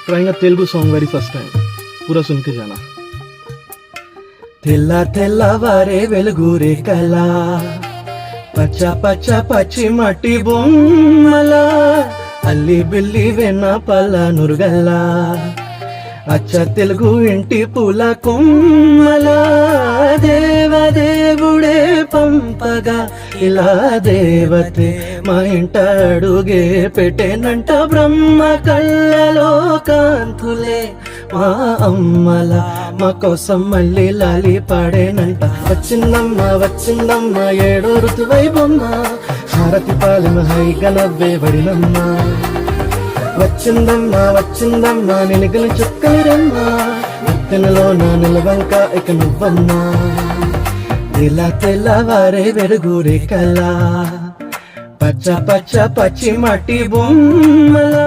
Trying a Telugu song very first time, पूरा सुन के जाना। తెల్ల తెల్లవారే వెలుగురే కలా పచ్చ పచ్చ పచ్చి మట్టి బొమ్మల అల్లి బిల్లి వెన్న పల్ల నురుగల్ల అచ్చ తెలుగు ఇంటి పూల కొమ్మల దేవదేవుడే పంపగా ఇలా దేవతే మా ఇంట అడుగే పెట్టేనంట బ్రహ్మ కళ్ళలో కాంతులే మా అమ్మల మా కోసం మళ్ళీ లాలి పాడేనంట వచ్చిందమ్మ వచ్చిందమ్మ ఏడో ఋతువై బొమ్మ హారతి పాలన హైగా నవ్వే బడినమ్మ వచ్చిందమ్మ వచ్చిందమ్మ నిలుగలు చుక్కలిరమ్మ ముత్తెనలో నా నిలవంక ఇక నువ్వమ్మా ఇలా తెల్లవారే వెలుగురే కలా పచ్చ పచ్చ పచ్చి మట్టి బొమ్మలా